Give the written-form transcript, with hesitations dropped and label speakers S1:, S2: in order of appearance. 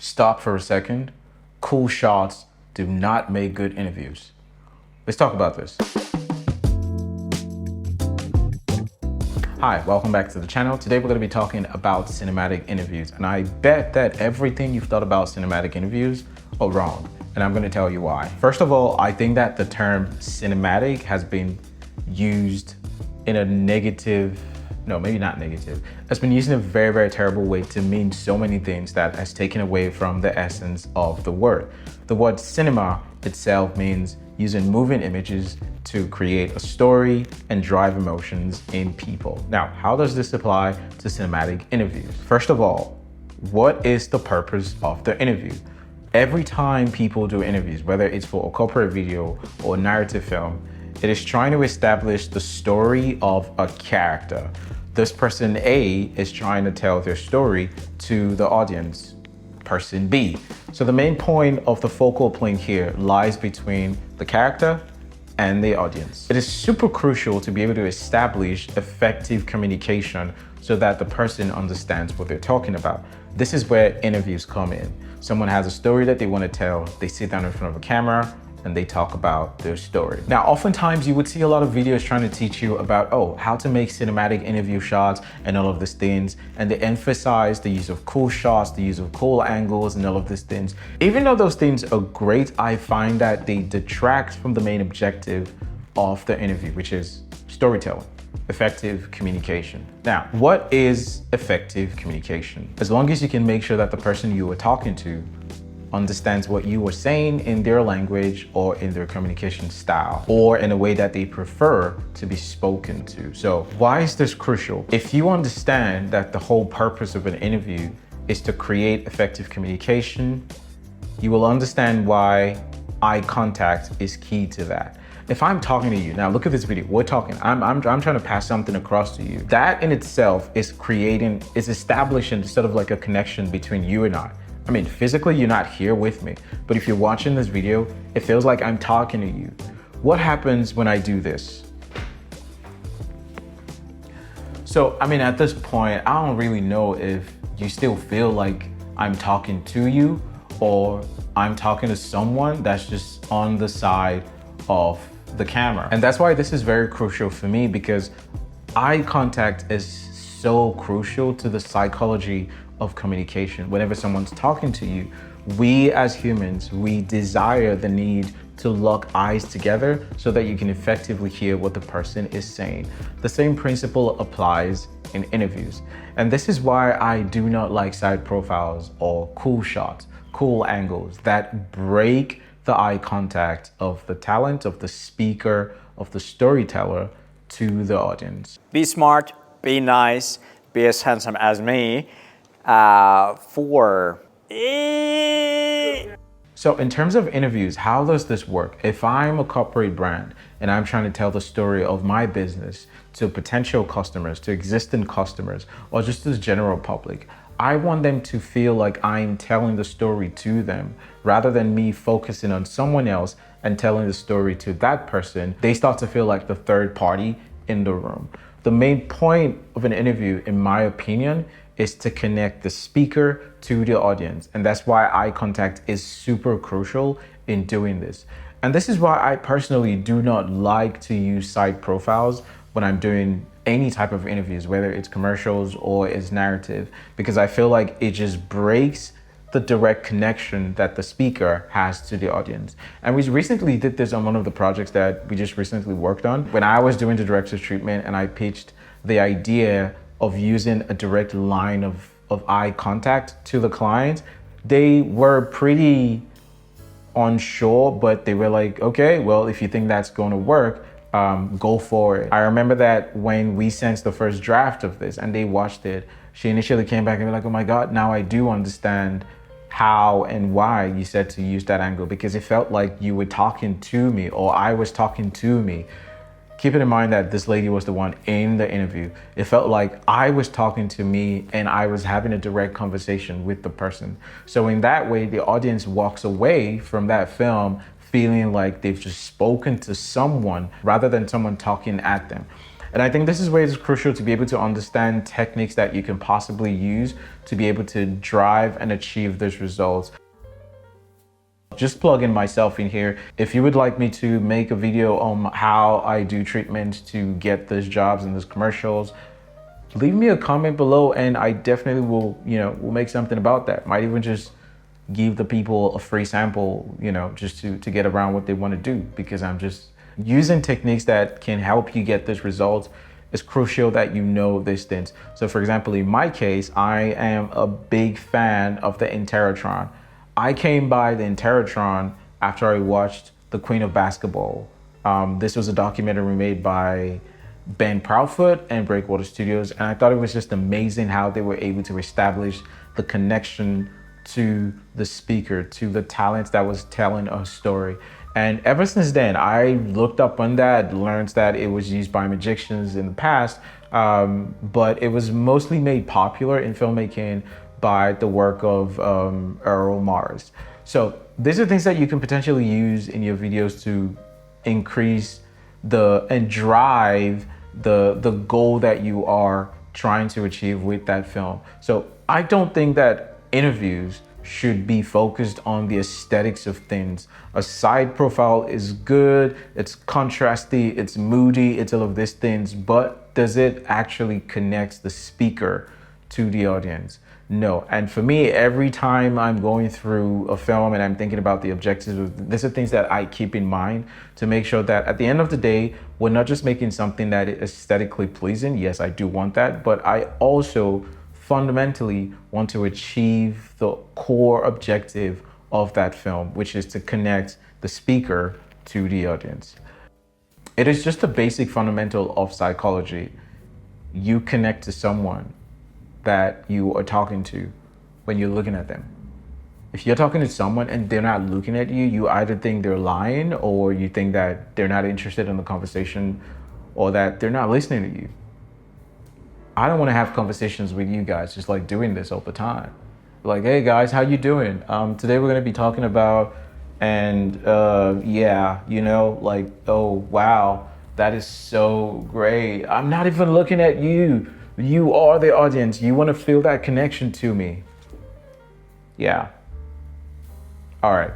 S1: Stop for a second. Cool shots do not make good interviews. Let's talk about this. Hi, welcome back to the channel. Today we're going to be talking about cinematic interviews, and I bet that everything you've thought about cinematic interviews are wrong, and I'm going to tell you why. First of all, I think that the term cinematic has been used in a negative, no, maybe not negative. It's been used in a very, very terrible way to mean so many things that has taken away from the essence of the word. The word cinema itself means using moving images to create a story and drive emotions in people. Now, how does this apply to cinematic interviews? First of all, what is the purpose of the interview? Every time people do interviews, whether it's for a corporate video or a narrative film, it is trying to establish the story of a character. This person A is trying to tell their story to the audience, person B. So the main point of the focal point here lies between the character and the audience. It is super crucial to be able to establish effective communication so that the person understands what they're talking about. This is where interviews come in. Someone has a story that they want to tell, they sit down in front of a camera, and they talk about their story. Now, oftentimes you would see a lot of videos trying to teach you about, how to make cinematic interview shots and all of these things. And they emphasize the use of cool shots, the use of cool angles and all of these things. Even though those things are great, I find that they detract from the main objective of the interview, which is storytelling, effective communication. Now, what is effective communication? As long as you can make sure that the person you are talking to understands what you were saying in their language or in their communication style or in a way that they prefer to be spoken to. So why is this crucial? If you understand that the whole purpose of an interview is to create effective communication, you will understand why eye contact is key to that. If I'm talking to you, now look at this video, we're talking, I'm trying to pass something across to you. That in itself is establishing sort of like a connection between you and I. I mean, physically, you're not here with me, but if you're watching this video, it feels like I'm talking to you. What happens when I do this? So, I mean, at this point, I don't really know if you still feel like I'm talking to you or I'm talking to someone that's just on the side of the camera. And that's why this is very crucial for me, because eye contact is so crucial to the psychology of communication. Whenever someone's talking to you, we as humans, we desire the need to lock eyes together so that you can effectively hear what the person is saying. The same principle applies in interviews. And this is why I do not like side profiles or cool shots, cool angles that break the eye contact of the talent, of the speaker, of the storyteller to the audience.
S2: Be smart, be nice, be as handsome as me.
S1: So in terms of interviews, how does this work? If I'm a corporate brand and I'm trying to tell the story of my business to potential customers, to existing customers, or just to the general public, I want them to feel like I'm telling the story to them rather than me focusing on someone else and telling the story to that person. They start to feel like the third party in the room. The main point of an interview, in my opinion, is to connect the speaker to the audience. And that's why eye contact is super crucial in doing this. And this is why I personally do not like to use side profiles when I'm doing any type of interviews, whether it's commercials or it's narrative, because I feel like it just breaks the direct connection that the speaker has to the audience. And we recently did this on one of the projects that we just recently worked on. When I was doing the director's treatment and I pitched the idea of using a direct line of eye contact to the client, they were pretty unsure, but they were like, okay, well, if you think that's going to work, go for it. I remember that when we sent the first draft of this and they watched it, she initially came back and was like, oh my God, now I do understand how and why you said to use that angle, because it felt like you were talking to me or I was talking to me. Keeping in mind that this lady was the one in the interview, it felt like I was talking to me and I was having a direct conversation with the person. So in that way, the audience walks away from that film feeling like they've just spoken to someone rather than someone talking at them. And I think this is where it's crucial to be able to understand techniques that you can possibly use to be able to drive and achieve those results. Just plugging myself in here. If you would like me to make a video on how I do treatment to get those jobs and those commercials, leave me a comment below and I definitely will, we'll make something about that. Might even just give the people a free sample, just to get around what they want to do, because I'm just using techniques that can help you get those results. It's crucial that you know these things. So for example, in my case, I am a big fan of the Interatron. I came by the Interatron after I watched The Queen of Basketball. This was a documentary made by Ben Proudfoot and Breakwater Studios, and I thought it was just amazing how they were able to establish the connection to the speaker, to the talent that was telling a story. And ever since then, I looked up on that, learned that it was used by magicians in the past, but it was mostly made popular in filmmaking by the work of Earl Mars. So these are things that you can potentially use in your videos to increase and drive the goal that you are trying to achieve with that film. So I don't think that interviews should be focused on the aesthetics of things. A side profile is good, it's contrasty, it's moody, it's all of these things, but does it actually connect the speaker to the audience? No. And for me, every time I'm going through a film and I'm thinking about the objectives, these are things that I keep in mind to make sure that at the end of the day, we're not just making something that is aesthetically pleasing. Yes, I do want that, but I also fundamentally want to achieve the core objective of that film, which is to connect the speaker to the audience. It is just a basic fundamental of psychology. You connect to someone that you are talking to when you're looking at them. If you're talking to someone and they're not looking at you, you either think they're lying, or you think that they're not interested in the conversation, or that they're not listening to you. I don't want to have conversations with you guys just like doing this all the time. Like, hey guys, how you doing? Today we're going to be talking about, and yeah, like, oh wow, that is so great. I'm not even looking at you. You are the audience. You want to feel that connection to me. Yeah. All right.